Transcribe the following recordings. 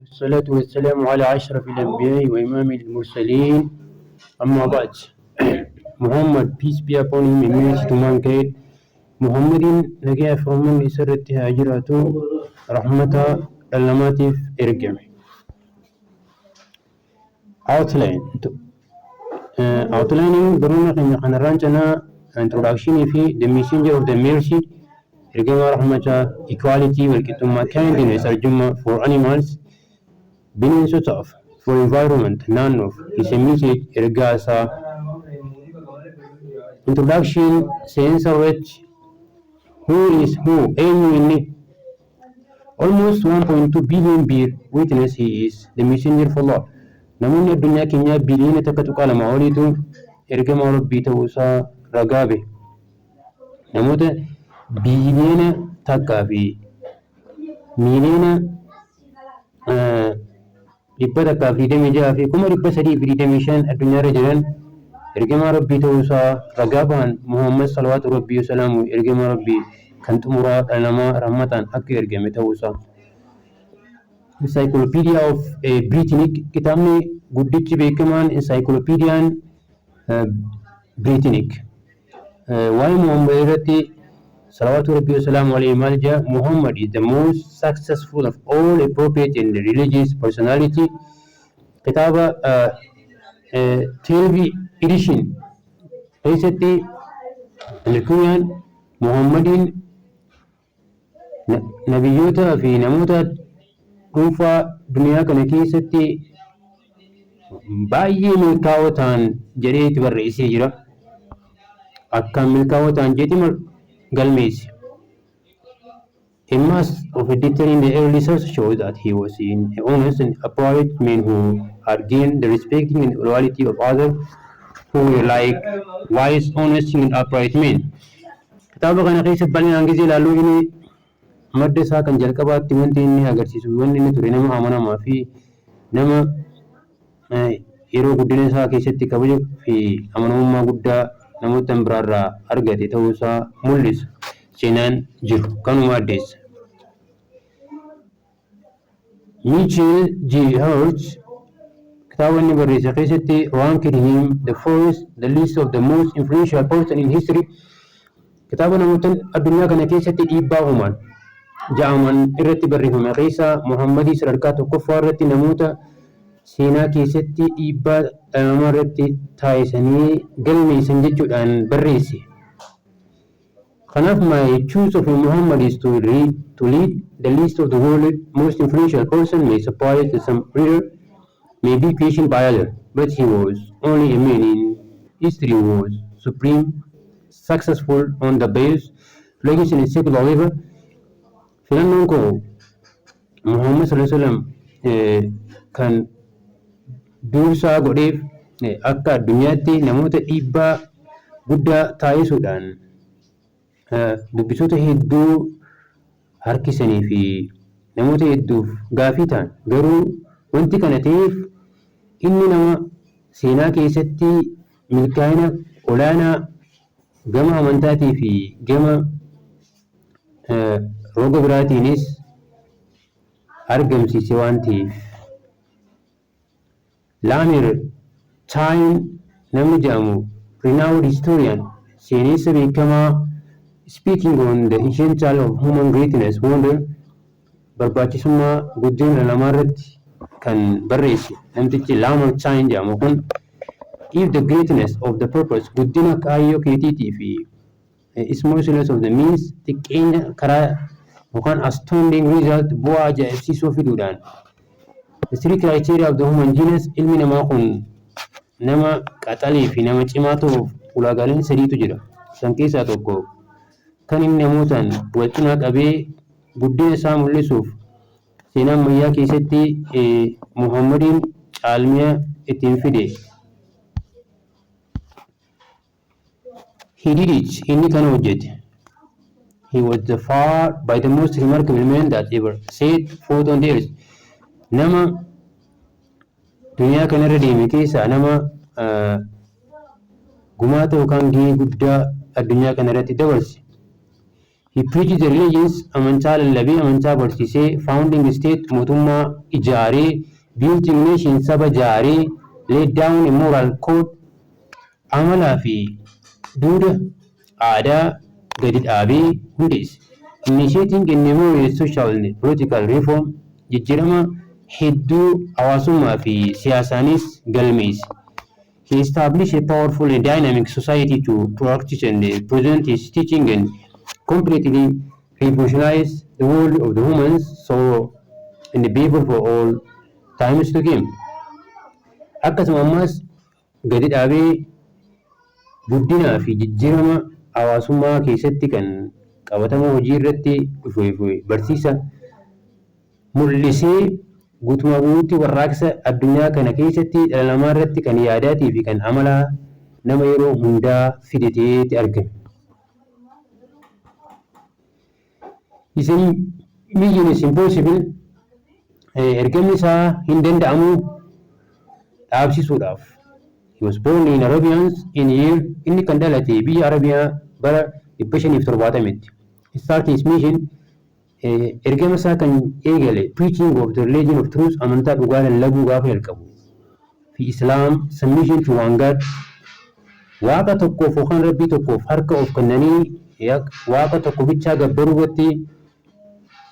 والصلاة والسلام على أشرف الأنبياء وإمام المرسلين. أما بعد. Muhammad, peace be upon him, immunity to mankind. Muhammadin nagaya firman isarratti haa jiraatu rahmata dhala namaatiif ergame. Outlining barnoota keenya kanarraan cinaa introduction fi the messenger of the mercy ergama rahmata equality walqixxummaa kindness arjummaa for animals bineensotaaf for environment naannoof isa message ergaa isaa introduction seensa irratti who is who eenyu inni almost 1.2 billion bear witness he is the messenger of Allah. Namoonni addunyaa keenyaa biliyoona takka tuqaa lama oliitu ergama rabbii ta'uusaa ragaa bahe. Namoota biliyoona takkaa fi miiliyoona 126 fi 325 addunyaarra jiran ergama rabbii ta'uusaa ragaa bahan. Muhammad salawaatu rabbii wasalaamu ergama rabbii kan xumuraa dhala namaa rahmataan akka ergame ta'uusaa. Encyclopedia of Britannic kitaabni guddichi beekamaan Encyclopedian Britannic waa'ee Muhammad irratti salawaatu rabbii wasalaamu alayhi maal jedha. Muhammad is the most successful of all appropriate and religious personality. Kitaaba 12 edition keessatti alkunyaan Muhammadin nabiyyoota fi namoota dhuunfaa duniyaa kana keessatti baay'ee milkaa'oo ta'an jedhee itti barreessee jira. Akkaan milkaa'oo ta'an jedhee galmeesse. A mass of editor in the early sources show that he was an honest and upright man who had gained the respect and loyalty of others who were like wise, honest and upright men. Kitaaba kana keessatti bal'inaan gisee ilaaluu inni madda isaa kan jalqabaatti wanti inni agarsiisu wanni inni ture nama amanamaa fi nama yeroo guddina isaa keessatti kabajuu fi amanamummaa guddaa namoota biraarraa argate ta'uusaa mul'isa. Seenaan jiru kanuma addeessa. Michael G. Hirsch kitaaba inni barreesse keessatti ranked him the list of the most influential person in history. Kitaaba namoota addunyaa kana keessatti dhiibbaa uuman ja'aman irratti barreeffame keessa Muhammadii sadarkaa tokkoffaa irratti namoota seenaa keessatti dhiibbaa dhala namaa irratti taasisanii galmeessan jechuudhaan barreesse. Kanaaf my choice of Muhammad is to lead the list of the world's most influential person may surprise some reader, may be questioned by others, but he was only a man in history who was supreme, successful on the base, legacy and secular level. Filannoon koo Muhammad sallallahu alaihi wasallam kan duursaa godheef akka addunyaatti namoota dhiibbaa guddaa taasisuudhaan dubbisoota hedduu harkisanii fi namoota hedduuf gaafii ta'an. Garuu wanti kana ta'eef inni nama seenaa keessatti milkaa'ina olaanaa gama amantaatii fi gama roga biraatiinis argamsiise waan ta'eef. Laamir Chaim namni jedhamu renowned historian seenessa beekamaa speaking on the essential of human greatness wonder barbaachisummaa guddina namaa irratti kan barreesse namtichi Laamir Chaim jedhamu kun if the greatness of the purpose guddina kaayyoo keetiitii fi smallness of the means xiqqeenya karaa yookaan astounding result bu'aa ajaa'ibsiisoo fiduudhaan the three criteria of the human genius ilmi namaa kun nama qaxalee fi nama cimaa ta'uuf ulaagaaleen sadiitu jira. Isaan keessaa tokko kan inni namootaan wal cinaa qabee guddina isaa mul'isuuf seenaa ammayyaa keessatti Muhammadiin caalmiyaa ittiin fide. He did it. Inni kana hojjete. He was by the most remarkable man that ever set foot on the earth. Nama duniyaa kanarra deeme keessaa nama gumaata yookaan gahee guddaa addunyaa kanarratti dabarse. He preached the religions amantaa lallabee amantaa barsiisee founding state mootummaa ijaaree building nation saba ijaaree laid down a moral code amalaa fi duudha aadaa gadi dhaabee hundeesse. Initiating a numerous social and political reform jijjiirama hedduu hawaasummaa fi siyaasaanis galmeesse. He established a powerful and dynamic society to practice and present his teaching and completely revolutionize the world of the humans so and the people for all times to came. Akkasuma ammas gadi dhaabee guddinaa fi jijjiirama hawaasummaa keessatti kan qabatama hojii irratti dhufe barsiisa mul'isee guutumaa guutuutti warraaqsa addunyaa kana keessatti dhala namaa irratti kan yaadaatii fi kan amalaa nama yeroo hundaa fidateetti argame. His mission is impossible. Ergamni isaa hin danda'amu dhaabsisuudhaaf. He was born in Arabians in year inni kan dhalate biyya Arabiyaa bara 570tti. He started his mission ergama isaa kan eegale preaching of the religion of truth amantaa dhugaa lallabuu gaafa jalqabu. Fi Islam submission to one God waaqa tokkoof yookaan rabbii tokkoof harka of kennanii waaqa tokko bichaa gabbaruu irratti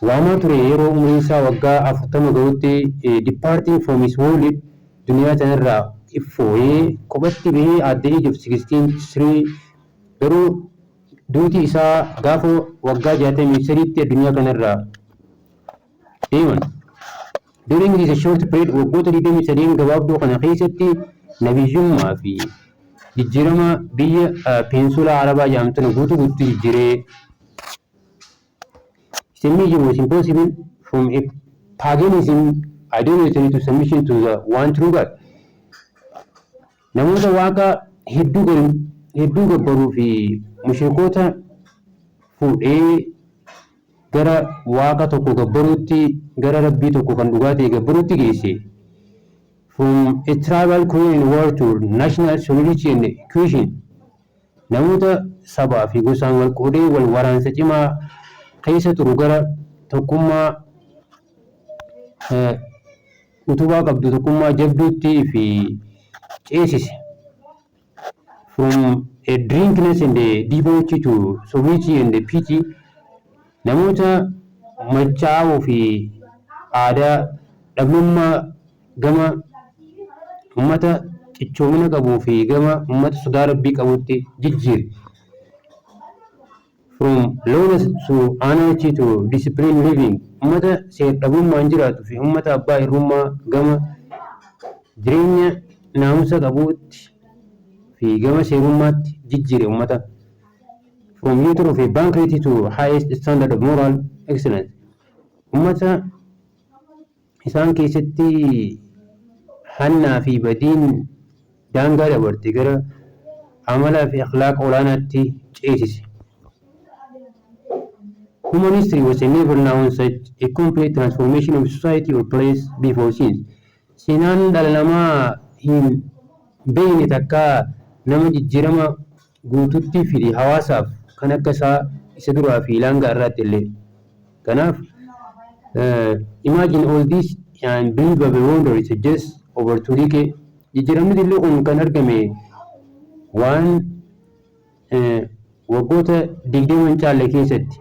waamaa ture yeroo umriin isaa waggaa 40 ga'utti departing from his world duniyaa tanarraa iffooyee kophatti bahee at the age of 16 garuu duuti isaa gaafa waggaa 63tti addunyaa kanarraa deeman. During this short period waggoota 23 gabaabduu kana keessatti nabiyyummaa fi jijjiirama biyya peninsulaa Arabaa jedhamtu guutuu guutuu jijjiiree. Submission was impossible from a paganism idolatry to submission to the one true God. Namoota waaqa hedduu gabbaruu fi mushrikoota fuudhee gara waaqa tokko gabbaruutti gara rabbii tokko kan dhugaa ta'e gabbaruutti geesse. From a tribal Korean war to national solidarity and cohesion. Namoota sabaa fi gosaan wal qoodee wal waraansa cimaa keessa turu gara tokkummaa utubaa qabdu tokkummaa jabduutti fi ceesise. From a drunkenness and a debauchery to sobriety and piety. Namoota machaa'uu fi aadaa dhabnummaa gama ummata cichoomina qabuu fi gama ummata sodaa rabbii qabuutti jijjiire. From lawless to anarchy to disciplined living. Ummata seer dhabummaan jiraatu fi ummata abbaa hirrummaa gama jireenya naamusa qabuutti fi gama seerummaatti jijjiire ummata. From youth of a bankruptcy to highest standard of moral excellence. Ummata isaan keessatti hannaa fi badiin daangaa dabarte gara amalaa fi akhlaaqa olaanaatti ceesise. Human history was never known such a complete transformation of society or place before since. Seenaan dhala namaa hin beekne takka nama jijjiirama guututti fide hawaasaaf kan akka isa duraa fi laanga irraatti illee. Kanaaf imagine all this and believable wonders just over to decade. Jijjiiramni illee kun kan argame waan waggoota 20 caalle keessatti.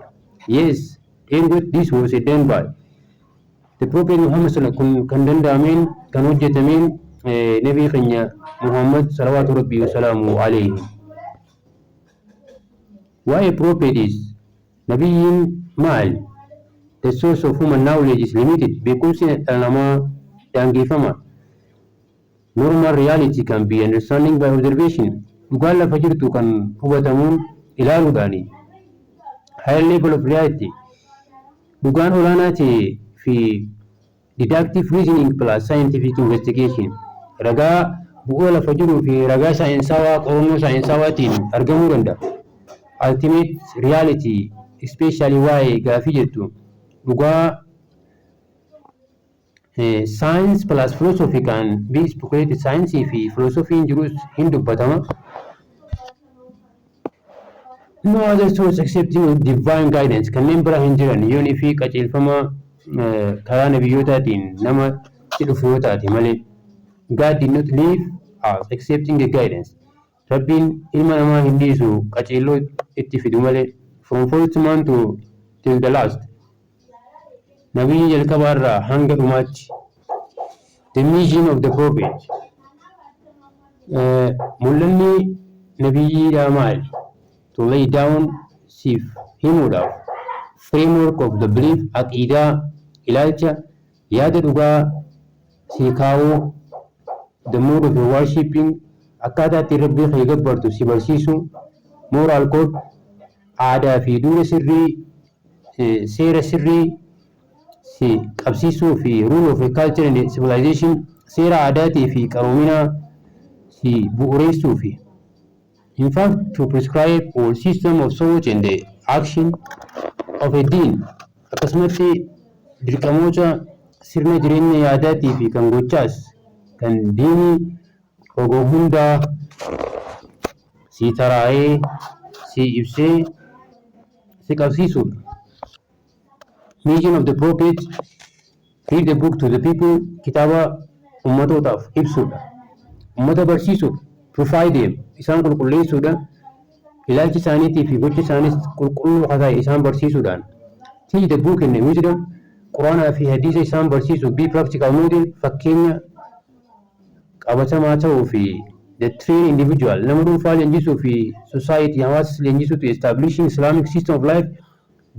Yes, this was done by the Prophet Muhammad sallallahu kan danda'ameen kan hojjetameen nabii keenya Muhammad salawaatu rabbii wasalaamu alayhi. Why a prophet is? Nabiyyin maal? The source of human knowledge is limited. Beekumsi dhala namaa daangeffama. Normal reality can be understanding by observation. Dhugaan lafa jirtu kan hubatamuun ilaaluudhaani. Higher level of reality. Dhugaan olaanaa ta'e fi deductive reasoning plus scientific investigation. Ragaa bu'aa lafa jiruu fi ragaa saayinsawaa qorannoo saayinsawaatiin argamuu danda'a. Ultimate reality especially waa'ee gaafii jettu dhugaa science plus philosophy can be speculated. Saayinsii fi filosoofiin jirus hin dubbatama. No other source accepting divine guidance kanneen bira hin jiran yoonii fi qajeelfama karaa nabiyootaatiin nama itti dhufu yoo taate malee. God did not leave us accepting the guidance. Rabbiin ilma namaa hin dhiisu qajeeloo itti fidu malee. From first man to till the last. Nabiyyi jalqabaa irraa hanga dhumaatti. The mission of the prophet. Mul'anni nabiyyiidhaa maali? To lay down siif himuudhaaf framework of the belief aqiidaa ilaalcha yaada dhugaa si kaa'uu the mode of worshipping akkaataa itti rabbii kee gabbartu si barsiisu moral code aadaa fi duudha sirrii seera sirrii si qabsiisuu fi rule of culture and civilization seera aadaatii fi qaroominaa si bu'uureessuu fi in fact to prescribe all system of thought and the action of a deen akkasumatti dirqamoota sirna jireenya yaadaatii fi kan gochaas kan diinii roga hundaa si taraa'ee si ibsee si qabsiisudha. Mission of the prophet read the book to the people kitaaba ummatootaaf ibsudha. Ummata barsiisudha. Provide them isaan qulqulleessuudha. Ilaalchi isaaniitii fi gochi isaanis qulqulluu ta'e isaan barsiisuudhaan. Teach the book and the wisdom Quraanaa fi hadiisa isaan barsiisu be practical model fakkeenya qabatamaa ta'uu fi the train individual nama dhuunfaa leenjisuu fi society hawaasa leenjisuu to establishing Islamic system of life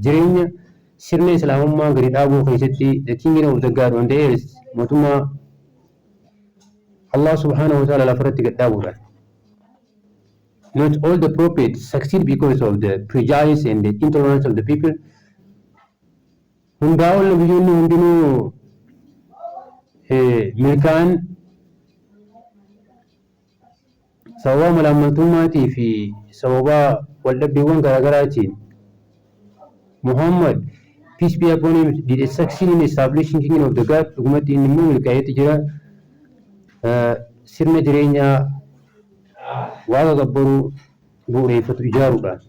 jireenya sirna islaamummaa gadi dhaabuu keessatti the kingdom of the God on the earth mootummaa Allah subhanahu wa ta'ala lafarratti gad dhaabuudhaan. Not all the prophets succeed because of the prejudice and the intolerance of the people. Hundaa ol nabiyyoonni hundinuu milkaan sababa malaamaltummaatii fi sababa waldhabdeewwan garaagaraatiin Muhammad peace be upon him did succeed in establishing kingdom of the God dhugumatti inni immoo milkaa'eetti jira sirna jireenyaa waaqa gabbaruu bu'uureeffatu ijaaruudhaan.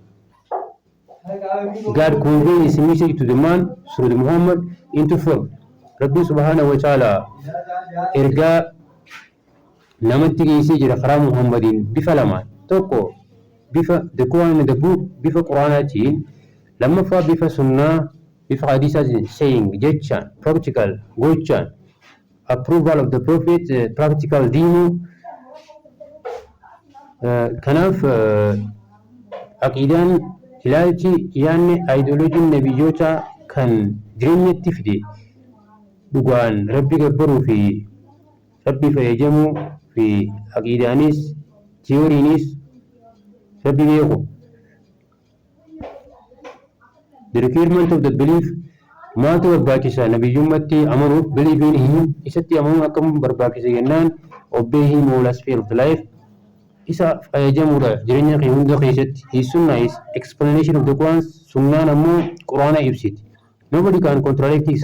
God conveyed his message to the man through the Muhammad into form. Rabbi subhanahu wa ta'ala ergaa namatti geessee jira karaa Muhammadiin bifa lamaan. Tokko bifa the Quran and the book bifa Quraanaatiin, lammaffaa bifa sunnaa bifa hadiisaatiin saying jechaan practical gochaan approval of the prophet practical diinuu. Kanaaf aqiidaan ilaalchi yaanni ideoloojiin nabiyyoota kan jireenyatti fide dhugaan rabbi gabbaruu fi rabbi fayyadamuu fi aqiidaanis tiyooriinis rabbi beeku. The requirement of the belief maaltu barbaachisa nabiyyummatti amanuuf beliifiin hin isatti amanuun akkam barbaachisa jennaan obey him all aspect of the life isa fayyadamuudha jireenya kee hunda keessatti. His sunnah is explanation of the Quran. Sunnaan ammoo Quraana ibsiti. Nobody can contradict his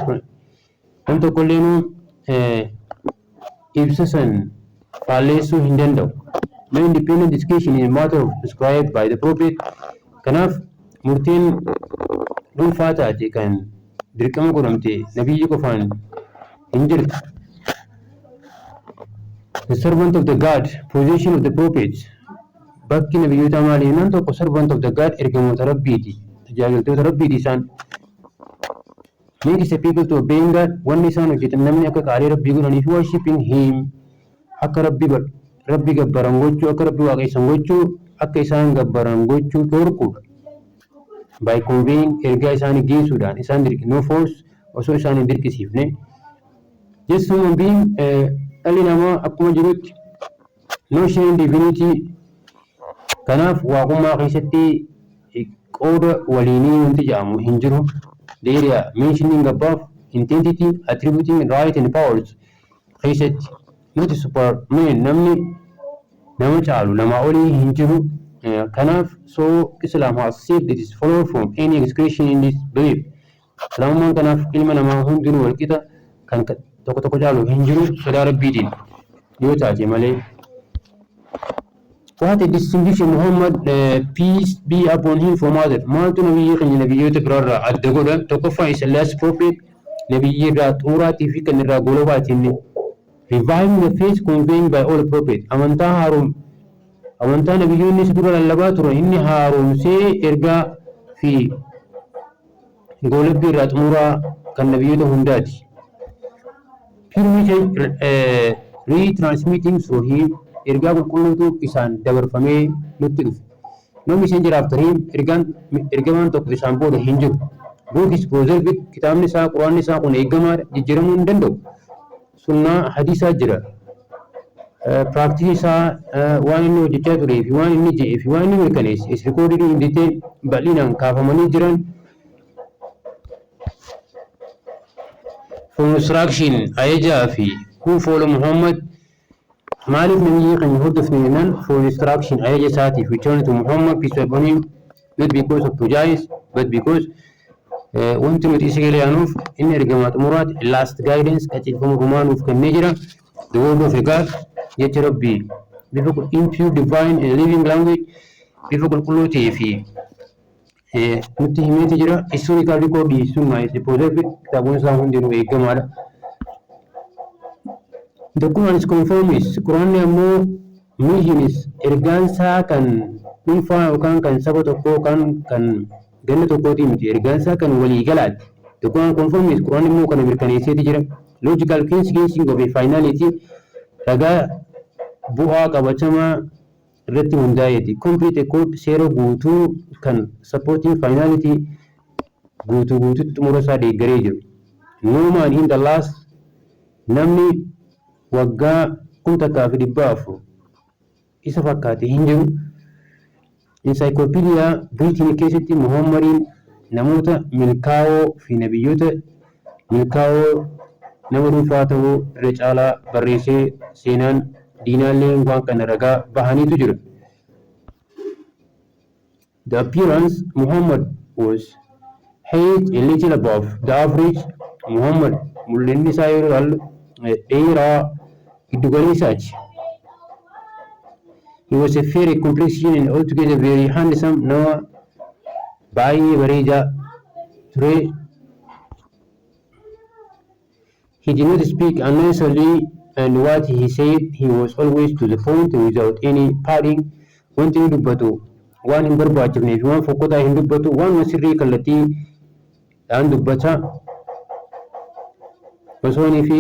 nam tokkolleenu ibsa san faalleessuu hin danda'u. No independent discussion in a matter of prescribed by the prophet. Kanaaf murtiin dhuunfaa taate kan dirqama godhamte nabiyyi qofaan hin jirtu. The servant of the God, position of the prophets. Bakki nabiyyoota maali nan tokko servant of the God ergamoota rabbiiti. Tajaajiltoota rabbiiti isaan. Makes the people to obey God. Wanni isaan hojjetan namni akka qaalii rabbii godhanii fi worshiping him. Akka rabbi gabbaran gochuu, akka rabbi waaqessan gochuu, akka isaan gabbaran gochuu dhorkuudha. By conveying ergaa isaanii geessuudhaan isaan no force osoo isaan hin dirqisiifne. Just human being dhalli namaa akkuma jirutti no sharing divinity. Kanaaf waaqummaa keessatti qooda waliinii wanti jedhamu hin jiru. The area mentioning above identity attributing right and powers keessatti nuti superman namni nama caalu nama olii hin jiru. Kanaaf so Islam has saved it is follow from any excretion in this belief. Islaamummaan kanaaf ilma namaa hundinuu walqixa kan tokko caalu hin jiru sodaa rabbiitiin yoo taate malee. What a distinguished Muhammad, peace be upon him from others. Maaltu nabiyyi keenya nabiyyoota biraarraa adda godha. Tokkoffaa isa last prophet nabiyyi irraa xuuraatii fi kan irraa golobaatiin reviving the faith conveyed by all prophets. Amantaa nabiyyoonni isa dura lallabaa turan inni haaromsee ergaa fi golobbii irraa xumuraa kan nabiyyoota hundaati. Pure retransmitting through him ergaa qulqulluutu isaan dabarfamee nutti dhufe. Namni isheen jiraaftan ergamaan tokko isaan booda hin jiru. Book is preserved, kitaabni isaa quraanni isaa kun eegamaadha, jijjiiramuu hin danda'u. Sunnaa hadiisaa jira. Practice isaa waan inni hojjechaa turee fi waan inni jedhee fi waan inni mirkaneesse is recorded in detail bal'inaan kaafamanii jiran. For instruction ayajaa fi who follow Muhammad Malik nabiyyi kan hordofne jennaan for instruction ajaja isaatiif return to Muhammad peace be upon him not because of prejudice but because wanti nuti isa galaanuuf inni ergamaa xumuraati last guidance qajeelfama rumaanuuf kennee jira the word of God jecha rabbii bifa impure divine and living language bifa qulqulluu ta'ee fi nutti himeeti jira historical record dhiyeessuun is preserved kitaabonni isaa hundinuu eegamaadha. The Quran is conformist. Quran ammoo mission is ergaansaa kan dhuunfaa yookaan kan saba tokkoo kan ganna tokkooti miti ergaansaa kan waliigalaati. The Quran conformist. Quran immoo kana mirkaneesseeti jira. Logical consequencing of a finality ragaa bu'aa qabatamaa irratti hundaa'eeti. Complete code seera guutuu kan supporting finality guutuutti xumura isaa deeggaree jiru. No man in the last namni waggaa 1400 isa fakkaate hin jiru. Encyclopedia Britain keessatti Muhammadiin namoota milkaa'oo fi nabiyyoota milkaa'oo nama dhuunfaa ta'uu irra caalaa barreessee seenaan diinaallee waan kana ragaa bahaniitu jira. The appearance Muhammad was height a little above the average. Muhammad mul'inni isaa yeroo dheeraa giddugaleessaati. He was a fair complexion and altogether very handsome. Nama baay'ee bareedaa ture. He did not speak unnecessarily and what he said he was always to the point without any padding. Wanti inni dubbatu waan hin barbaachifnee fi waan fokkotaa hin dubbatu waan sirrii kallattii dhaan dubbata. Osoonii fi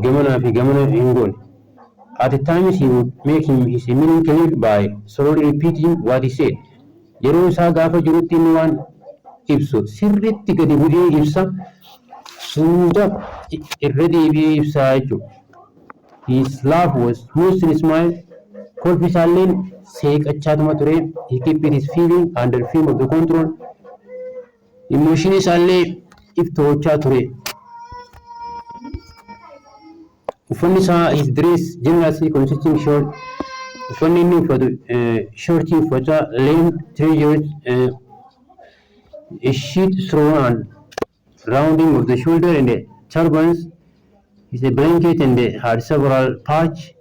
gamanaa fi gamana hin goone. At times he would make his meaning clear by slowly repeating what he said. Yeroo isaa gaafa jirutti inni waan ibsu sirriitti gadi bu'ee ibsa suuta irra deebi'ee ibsaa jechuudha. His laugh was mostly smile. Kolfi isaalleen seeqachaatuma ture. He kept his feeling under film of the control. Emotion isaallee iftoochaa ture. Uffanni isaa his dress generally consisting short. Uffanni inni uffatu shortii uffata length trousers a sheet thrown on rounding of the shoulder and a turbans is a blanket and had several patch.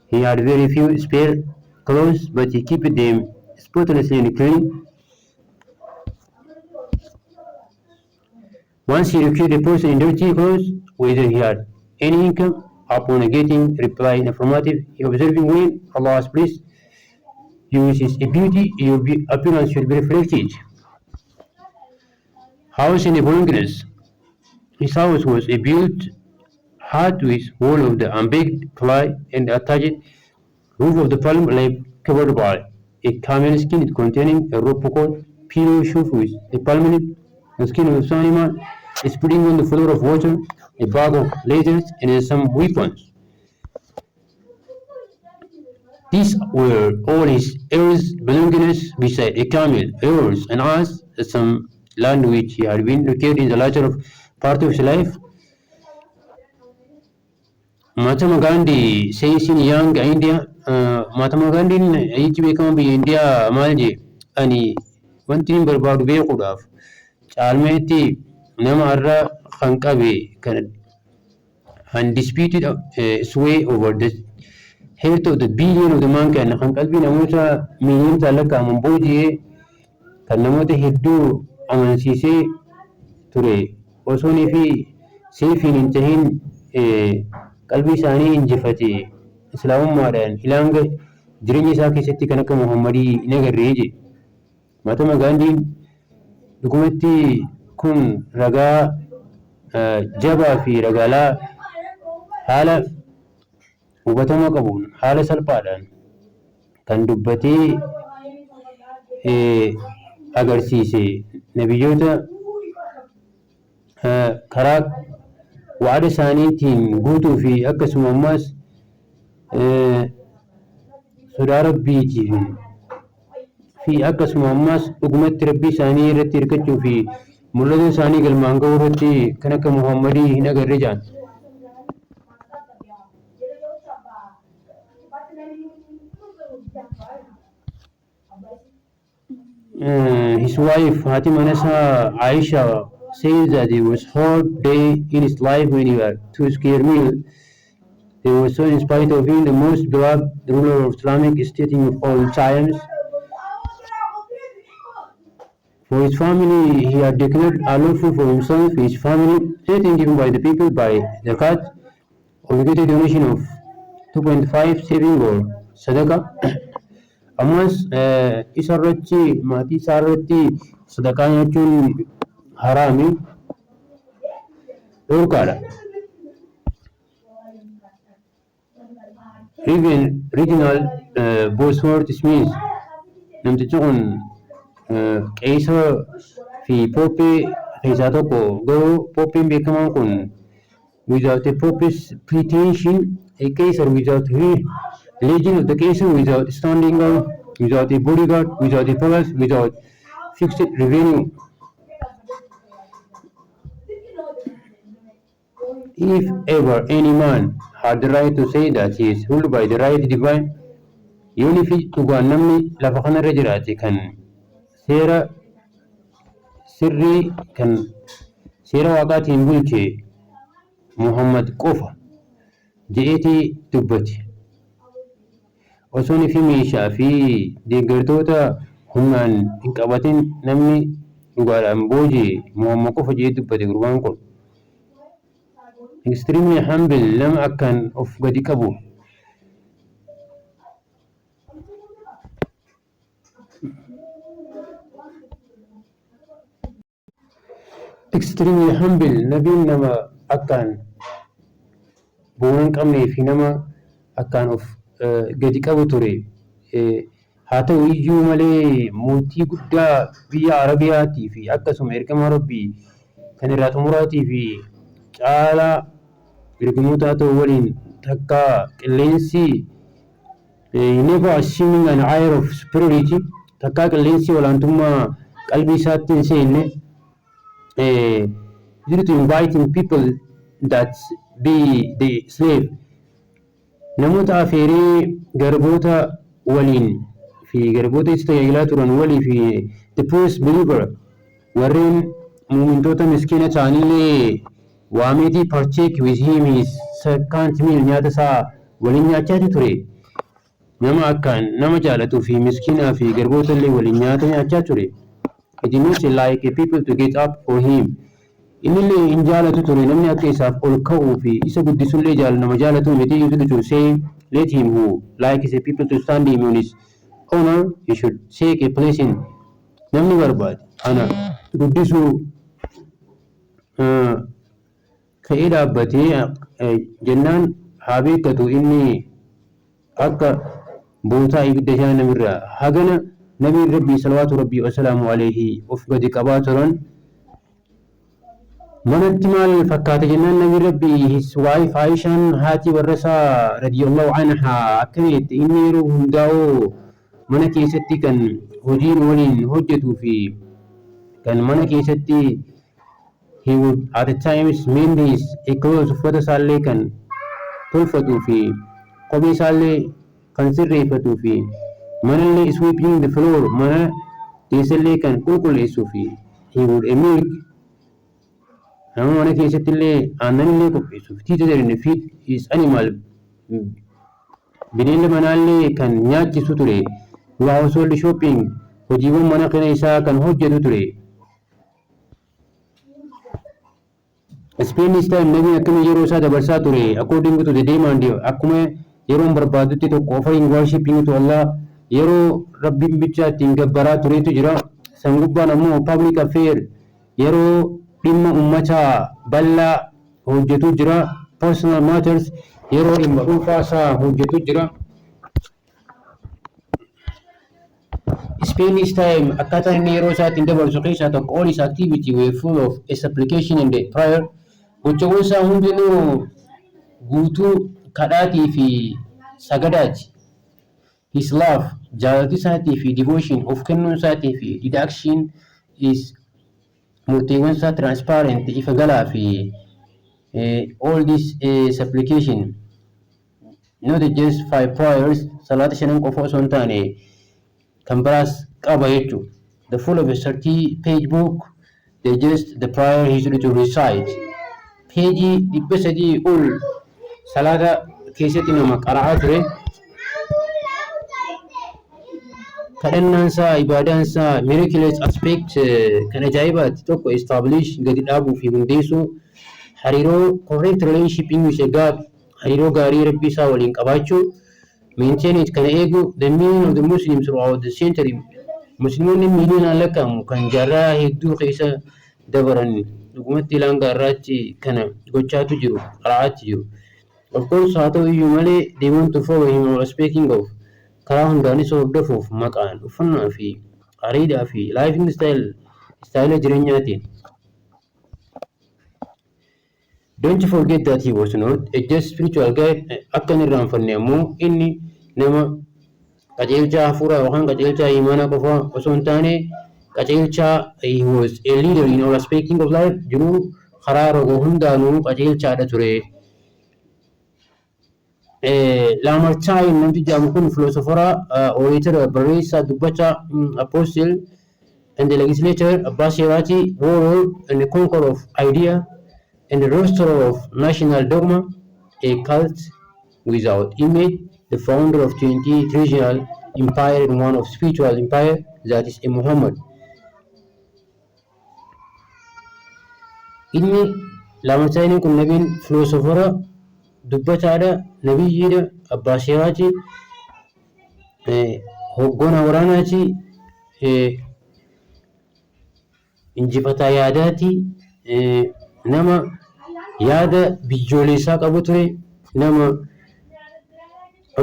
He had very few spare clothes but he kept them spotlessly and clean. Once he required a person in dirty clothes whether he had any income. Upon getting reply in affirmative, he observing when Allah is pleased, uses a beauty, your appearance should be reflected. House in a bonus. His house was a built hut with wall of the unbaked ply and attached roof of the palm leaf covered by a camel skin containing a rope cord, pillow shove with a palm leaf, the skin of the animal, spreading on the floor of water, a bag of letters and some weapons. These were all his heirs' belongings beside a camel, horse, and ass, some land which he had been located in the latter part of his life. Mahatma Gandhi says in young India, Mahatma Gandhi ichi beekama biyya Indiyaa maal jee ani wanti hin barbaadu beekuudhaaf caalmeetti nama irra kan qabe kan undisputed sway over the heart of the billion of the mankind kan qalbii namoota miiliyoonota lakkaa'aman booji'ee kan namoota hedduu amansiisee ture osoonii fi seefiin hin tahin qalbii isaanii injifate islaamummaadhaan ilaanga jireenya isaa keessatti kan akka Muhammadii hin agarree jedhe. Mahatma Gaandiin dhugumatti kun ragaa jabaa fi ragaalaa haala hubatama qabuun haala salphaadhaan kan dubbatee agarsiise nabiyyoota karaa wa'ada isaaniitiin guutuu fi akkasuma ammas sodaa rabbiitiin fi akkasuma ammas dhugumatti rabbii isaanii irratti hirkachuu fi mul'ata isaanii galmaan ga'uu irratti kan akka Muhammadii hin agarre jaan. His wife Fatima Nasa Aisha says that it was hard day in his life when he had to scare meal. They were so in spite of being the most beloved ruler of Islamic state of all times. For his family, he had declared a lawful for himself, his family, anything given by the people by zakat, obligated donation of 2.5 saving or sadaqah. Ammas isarratti maatii isaarratti sadaqaa nyaachuun haraami dhorkaadha. Reginald Bosworth Smith namtichi kun qeesa fi pooppee keessaa tokko garuu pooppeen beekamaan kun without a pope's pretension a Caesar without religion of the Caesar without standing out without a bodyguard without a palace without fixed revenue. If ever any man had the right to say that he is ruled by the right divine, yooni fi dhugaan namni lafa kanarra jiraate kan seera sirrii kan seera waaqaatiin bulche Muhammad qofa jedheetii dubbate. Osoon fi meeshaa fi deeggartoota humnaan hin qabatin namni dhugaadhaan booji'e Muhammad qofa jedhee dubbate gurbaan kun. Extremely humble nama akkaan of gadi qabu. Extremely humble nabiin nama akkaan bu'uura hin qabnee fi nama akkaan of gadi qabu ture. Haa ta'u iyyuu malee mootii guddaa biyya Arabiyaatii fi akkasuma ergamaa Rabbii kan irraa xumuraatii fi caalaa ergamoota haa ta'u waliin takka qilleensi never assuming an air of superiority takka qilleensi olaantummaa qalbii isaatti hin seenne due to inviting people that be the slave namoota afeeree garboota waliin fi garboota isa tajaajilaa turan walii fi the poorest believer warreen muumintoota miskiina ta'anillee waameetii partake with him his second meal nyaata isaa waliin nyaachaati ture. Nama akkaan nama jaalatuu fi miskiinaa fi garboota illee waliin nyaata nyaachaa ture. It is not like people to get up for him. Innillee hin jaalatu ture namni akka isaaf ol ka'uu fi isa guddisullee nama jaalatu miti used to say let him who likes the people to stand him on his honor he should take a place in namni barbaade ana guddisuu ka'ee dhaabbatee jennaan haa beekatu inni akka bootaa ibidda shaa namirraa hagana nabiin rabbii salawaatu rabbii wasalaamu alayhi of gadi qabaa turan. Manatti maal fakkaata jennaan nabi rabbii his wife Aishaan haati warra isaa radiyallahu anhaa akkana jette inni yeroo hundaa'uu mana keessatti kan hojiin waliin hojjetuu fi kan mana keessatti he would at times mend his clothes uffata isaallee kan tolfatuu fi kophee isaallee kan sirreeffatuu fi manallee sweeping the floor mana keessallee kan qulqulleessuu fi he would milk nama mana keessatti illee aannan illee qopheessuuf teacher and feed his animal bineelda manaallee kan nyaachisu ture. household shopping hojiiwwan mana kana isaa kan hojjetu ture. Spending time namni akkami yeroo isaa dabarsaa ture according to the demand akkuma yeroon barbaadutti tokko offering worshiping to Allah yeroo rabbiin bicha ittiin gabbaraa turetu jira. San gubbaan ammoo public affair yeroo dhimma uummataa bal'aa hojjetu jira. Personal matters yeroo dhimma dhuunfaa isaa hojjetu jira. Spending time akkaataa inni yeroo isaa ittiin dabarsu keessaa tokko all his activity were full of supplication and prayer. Gochawwan isaa hundinuu guutuu kadhaatii fi sagadaati. His love jaalala isaatii fi devotion of kennuu isaatii fi deduction is murteewwan isaa transparent ifa galaa fi all this supplication not just 5 prayers salaata shanan qofa osoo hin taane kan biraas qaba jechuudha. The full of a 30-page book they just the prayer history to recite. Peejii 300 ol salaata keessatti nama qara'aa ture. Kadhannaan isaa ibaadaan isaa miraculous aspect kan ajaa'ibaati tokko establish gadi dhaabuu fi hundeessuu hariiroo correct relationship with God hariiroo gaarii rabbii isaa waliin qabaachuu maintain it kana eegu the meaning of the Muslims throughout the century musliimoonni miiliyoonaan lakkaa'amu kan jaarraa hedduu keessa dabaran dhugumatti ilaanga irraatti kana gochaatu jiru qara'aatti jiru. Of course haa ta'u iyyuu malee they want to follow him or speaking of karaa hundaanis hordofuuf maqaan uffannaa fi areedaa fi lifing style jireenyaatiin. Don't forget that he was not a just spiritual guide akka hin irraanfanne ammoo inni nama qajeelchaa hafuuraa yookaan qajeelchaa imaanaa qofa osoo hin taane qajeelchaa he was a leader in all aspects of life jiruu karaa roga hundaanuu qajeelchaadha ture. Lamartine namti jedhamu kun filoosofara orator barreessaa dubbachaa apostle and the legislator abbaa seeraati warlord and the conqueror of idea and the restorer of national dogma a cult without image the founder of 20 regional empire and one of spiritual empire that is a Muhammad. Inni Lamartine kun nabiin filoosofara dubbataadha nabiyyiidha abbaa seeraati hoggona waraanaati injifataa yaadaati nama yaada biyyoolessaa qabu ture nama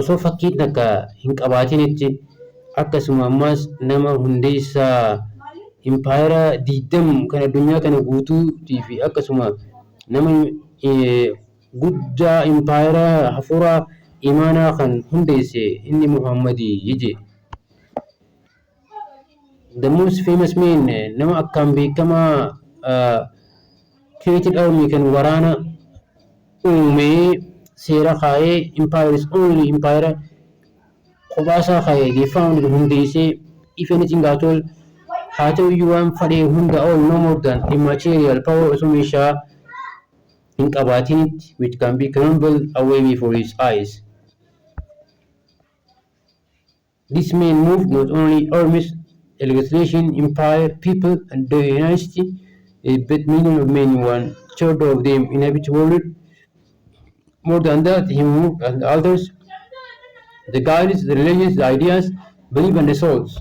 osoo fakkiin takka hin qabaatinitti akkasuma ammas nama hundeessaa impaayera 20 kan addunyaa kana guutuutii fi akkasuma nama guddaa impaayera hafuura imaanaa kan hundeesse inni Muhammadii jije. The most famous man nama akkaan beekamaa created army kan waraana uumee seera kaayee empire is only empire qobaasaa kaayee they founded hundeessee if anything at all haa ta'u iyyuu waan fedhe hunda all no more than immaterial power osoo meeshaa hin qabaatinitti which can be crumbled away before his eyes. This man moved not only armies, legislation, empire, people, and dynasty, but millions of men, 1/3 of them inhabit the world. More than that, he moved and others, the guides, the religions, the ideas, belief, and the souls.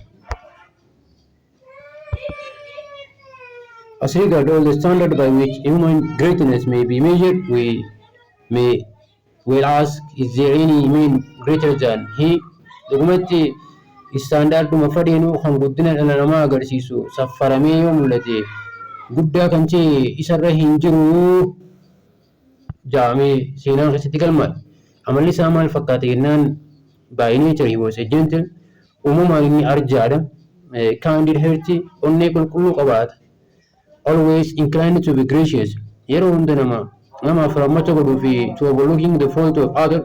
As regard all the standard by which human greatness may be measured, we may well ask, is there any man greater than he? Dhugumatti istaandaarduma fadheenu kan guddina dhala namaa agarsiisu saffaramee yoo mul'ate guddaa kan ta'e isarra hin jiru jedhamee seenaa keessatti galmaadha. Amalli isaa maal fakkaata jennaan by nature he was a gentle uumamaan inni arjaadha candid heart onnee qulqulluu qabaata always inclined to be gracious yeroo hunda namaaf rammata godhuu fi to overlooking the fault of other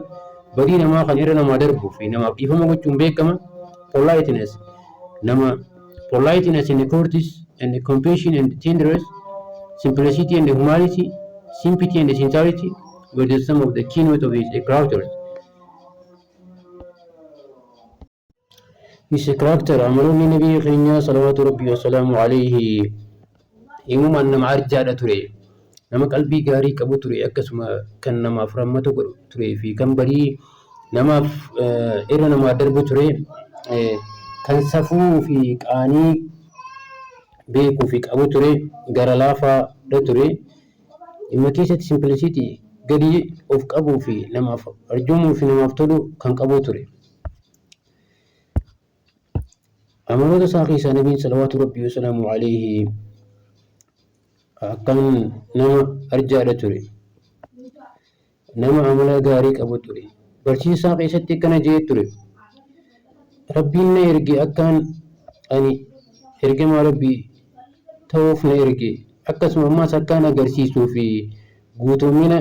badii namaa kan irra namaa darbuu fi namaaf dhiifama gochuun beekama. Politeness and courtesy and compassion and tenderness, simplicity and humanity, sympathy and sincerity were some of the keynote of his characters. His character amaloonni nabii keenya salawaatu rabbii wasalaamu alayhi himumaan nama arjaadha ture, nama qalbii gaarii qabu ture, akkasuma kan namaaf rahmata godhu turee fi kan barii namaaf irra namaa darbu ture, kan safuu fi qaanii beekuu fi qabu ture, gara laafaadha ture. Dhimma keessatti simplicity gadi of qabuu fi namaaf arjoomuu fi namaaf tolu kan qabu ture. Amaloota isaa keessaa nabiin salawaatu rabbii wasalaamu alayhi akkan nama arjaadha ture, nama amala gaarii qabu ture. Barsiisaa keessatti akkana jee ture, rabbiin na erge akkaan ani ergamaa rabbii ta'uuf na erge, akkasuma ammas akkaan agarsiisuu fi guutumina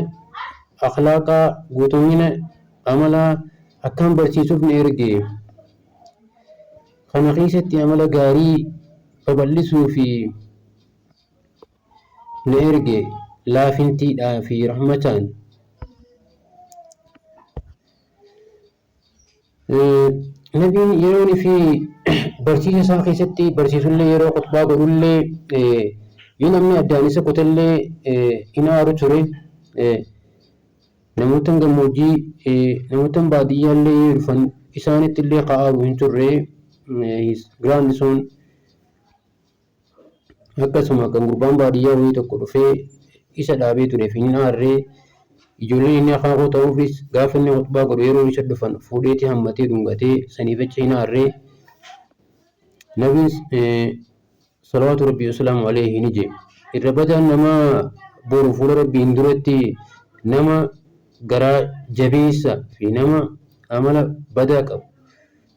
akhlaaqaa, guutumina amalaa akkaan barsiisuuf na erge. Kana keessatti amala gaarii babal'isuu fi na erge laafintiidhaa fi rahmataan. Nabiin yeroon fi barsiisa isaa keessatti barsiisullee yeroo khutbaa godhullee yoo namni addaan isa kutallee hin aaru ture. Namoota gammoojjii namoota baadiyyaallee yoo dhufan isaanitti illee qa'aaru hin turre. His grandson akkasuma kan gurbaan baadiyyaa wayii tokko dhufee isa dhaabee ture fi hin aarree ijoolleen inni akaakuu ta'uufis gaafa inni khutbaa godhu yeroo isa dhufan fuudheeti hammatee dhungatee saniif achi hin aarree. Nabiin salawaatu rabbii wasalaamu alayhi ni jedhe, irra badaan nama boru fuula rabbiin duratti nama garaa jabeessa fi nama amala badaa qabu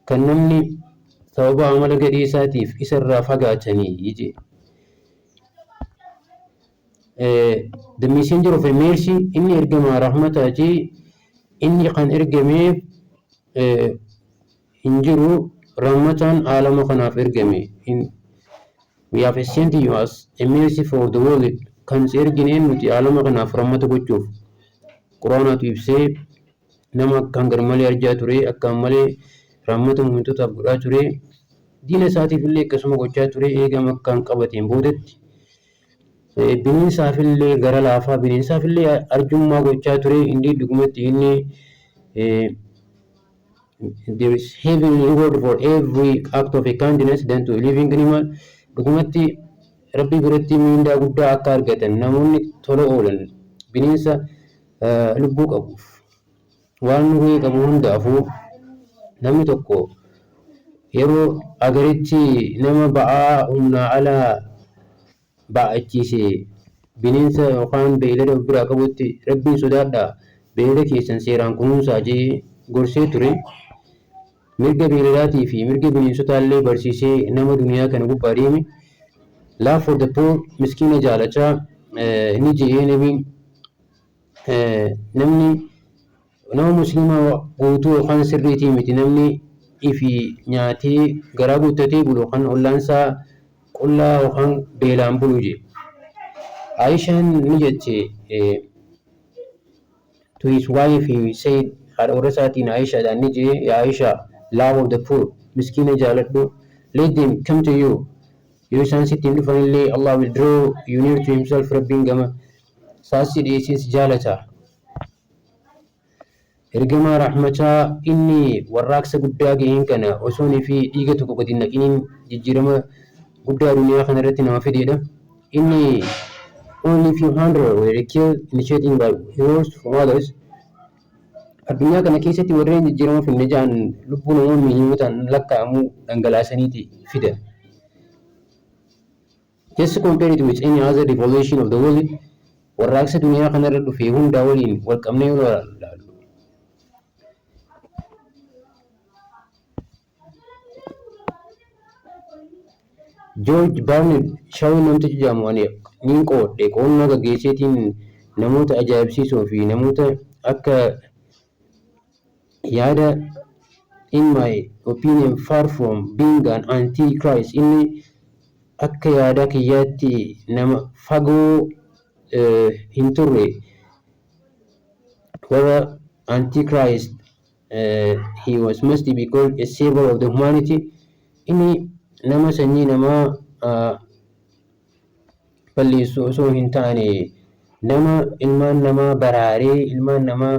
kan namni sababa amala gadhee isaatiif isarraa fagaatanii jedhe. The messenger of mercy, inni ergamaa rahmataati, inni kan ergameef hin jiru rahmataan aalama kanaaf ergame. We have sent you as a mercy for the world, kan si ergineen nuti aalama kanaaf rahmata gochuuf. Quraanaatu ibsee nama akkaan garmalee arjaa ture, akkaan malee rahmata mu'mintootaaf godhaa ture, diina isaatiif illee akkasuma gochaa ture. Eegama akkaan qabateen boodatti bineensaaf illee gara laafaa, bineensaaf illee arjummaa gochaa ture. Inni dhugumatti inni there is heaven reward for every act of a kindness done to a living animal. Dhugumatti rabbi biratti miindaa guddaa akka argatan namoonni tola oolan bineensa lubbuu qabuuf waan nuyi qabu hundaafuu namni tokko yeroo agaritti nama ba'aa humnaa alaa ba'achiise bineensa yookaan beeylada of biraa qabutti rabbiin sodaadhaa, beeylada keessan seeraan kunuunsaa jee gorsee ture. Mirga beeyladaatii fi mirga bineensotaallee barsiisee nama duniyaa kana gubbaa deeme. Love for the poor, miskiina jaalachaa ni jedhee nabiin. Namni nama musliimaa guutuu yookaan sirriitii miti namni ifi nyaatee garaa guuttatee bulu yookaan ollaansaa qullaa yookaan beelaan bulu jedhe. Aishaan ni jette to his wife he said, haadha warra isaatiin Aishaadhaan ni jedhe, yaa Aishaa, love of the poor, miskiina jaaladhu, let them come to you. Yoo isaan sitti hin dhufan illee Allah will draw you near to himself. Rabbiin gama saasi dhiyeessees jaalata. Ergamaa rahmataa inni warraaqsa guddaa ga'een kana osoonii fi dhiiga tokko gadi naqiniin jijjiirama guddaa duniyaa kana irratti nama fideedha. Inni only few hundred were killed initiating by heroes from others. Addunyaa kana keessatti warreen jijjiirama finne ja'an lubbuu namoonni miiliyootaan lakkaa'amuu dhangalaasaniiti fidan. Just compare it with any other revolution of the world. Warraaqsa duniyaa kana irra dhufee hundaa waliin wal qabnee yoo ilaallu. George Bernard Shaw namtichi jedhamu ani niin qoodhe qoonnaa gaggeesseetiin namoota ajaa'ibsiisoo fi namoota akka yaada in my opinion far from being an anti-Christ, inni akka yaada kiyyaatti nama fagoo hin turre whether anti-Christ he was must be called a savior of the humanity. إني نما سني نما balleessu osoo hin taane nama ilmaan namaa baraaree ilmaan namaa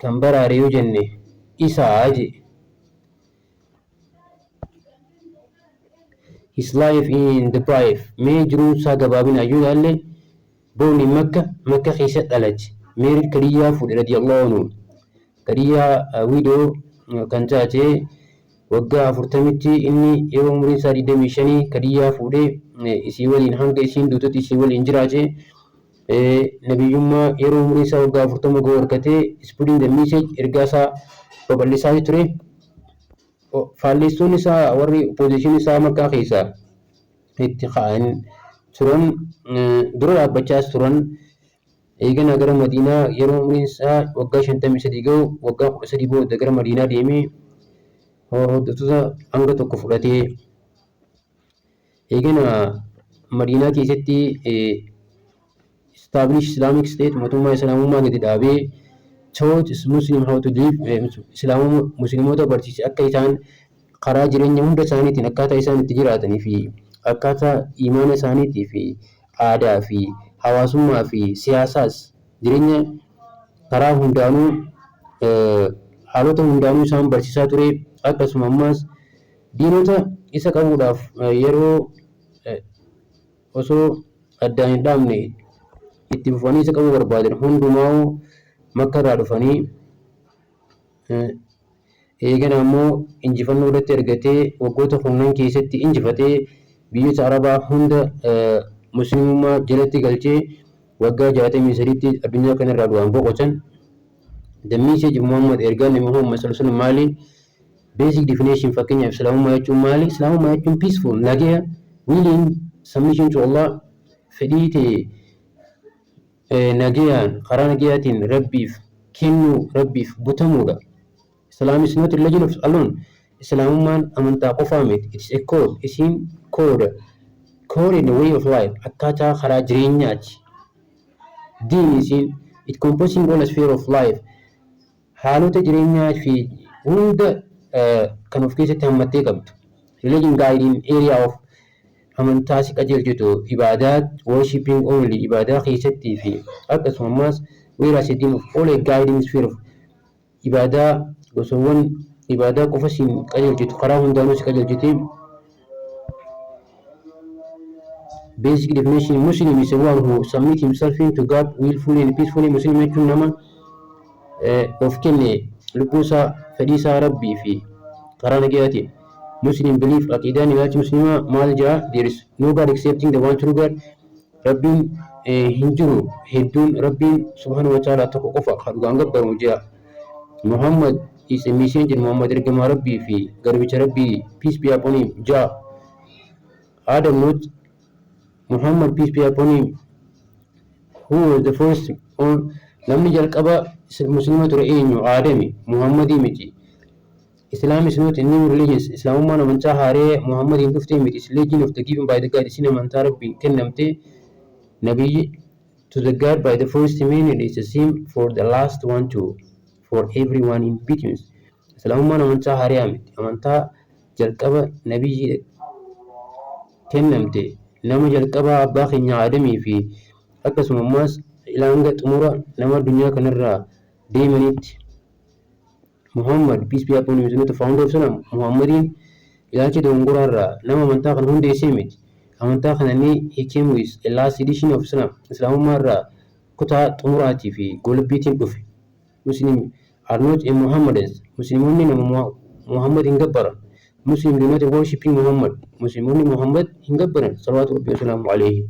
kan baraare yoo jenne isaa jedhe. His life in the Taif mee jiruu isaa gabaabinaa yoo ilaalle booni makka keessa dhalate meerid kadiyyaa fuudhe radiyallahu anhu kadiyyaa wiidoo kan taate waggaa 40tti inni yeroo umriin isaa 25 kadiyyaa fuudhee isii waliin hanga isiin duututti isii waliin jiraate nabiyyummaa yeroo umriin isaa waggaa 40 ga'u argatee spreading the message ergaa isaa babal'isaa ture. Faalleessuun isaa warri opposition isaa makkaa keessaa itti ka'an turan dura dhaabbachaas turan. Eegana gara Madiinaa yeroo umriin isaa waggaa 53 ga'u waggaa 13 booda gara Madiinaa deemee hordoftoota hanga tokko fudhatee eegana Madiinaa keessatti establish Islamic State mootummaa islaamummaa gadi dhaabee taught Muslim how to live islaamummaa musliimoota barsiise akka isaan karaa jireenya hunda isaaniitiin akkaataa isaan itti jiraatanii fi akkaataa imaana isaaniitii fi aadaa fi hawaasummaa fi siyaasaas jireenya karaa hundaanuu haalota hundaanuu isaan barsiisaa ture. Akkasuma ammas diinota isa qabuudhaaf yeroo osoo addaan hin dhaabne itti fufanii isa qabuu barbaadan hundumaa makka irraa dhufanii eegana ammoo injifannoo irratti argatee waggoota kurnan keessatti injifatee biyyoota arabaa hunda muslimummaa jalatti galchee waggaa 63tti addunyaa kanarraa du'aan boqotan. The message of Muhammad ergaan Nabi Muhammad sallallahu alaihi wasallam maali? Basic definition fakkeenyaaf islaamummaa jechuun maali? Islaamummaa jechuun peaceful, nagaya, willing submission to Allah, fedhii ta'e nagayaan karaa nagayaatiin rabbiif kennuu rabbiif butamuudha. Islam is not religion of alone. Islaamummaan amantaa qofaa miti. It is a code. Isiin code in the way of life. Akkaataa karaa jireenyaati. Diin isiin it composing all sphere of life. Haalota jireenyaa fi hunda kan of keessatti hammattee qabdu. Religion guiding area of amantaa si qajeelchitu ibaadaat worshipping only ibaadaa keessattii fi akkasumas whereas a deen of all a guiding sphere of ibaadaa gosawwan ibaadaa qofa si qajeelchitu karaa hundaanuu si qajeelchite. Basic definition: Muslim is one who submit himself to God willfully and peacefully. Muslim jechuun nama of kenne lubbuusaa fedhiisaa rabbii fi karaa nagayaatiin. Muslim belief aqiidaan ilaalchi muslimaa maal jaa? There is no God excepting the one true God. Rabbiin hin jiru hedduun rabbiin subhanahu wa ta'ala tokko qofa kan dhugaan gabbaru jaa. Muhammad is a messenger. Muhammad ergamaa rabbii fi garbicha rabbii peace be upon him jaa. Adam not Muhammad peace be upon him who was the first on namni jalqaba muslima ture eenyu? Aadami, Muhammadii miti. Islam is not a new religion. Islaamummaan amantaa haaree Muhammadiin dhuftee miti. It's religion of the given by the God. Isin amantaa rabbiin kennamte nabii to the God by the first man and it's the same for the last one too for everyone in between. Islaamummaan amantaa haaree miti. Amantaa jalqaba nabii kennamte nama jalqaba abbaa keenya Aadamii fi akkasumas ilanga xumura nama addunyaa kanarraa deemanitti. Muhammad peace be upon him is not the founder of Islam. Muhammadiin ilaalcha dogongorarraa nama amantaa kana hundeessee miti. Amantaa kananii he came with a last edition of Islam. Islaamummaarraa kutaa xumuraatii fi golabbiitiin dhufe. Muslim are not a Muhammadans. Musliimoonni nama Muhammad hin gabbaran. Muslim do not worship Muhammad. Musliimoonni Muhammad hin gabbaran. Salawaatu rabbii wa salaamu alayhi.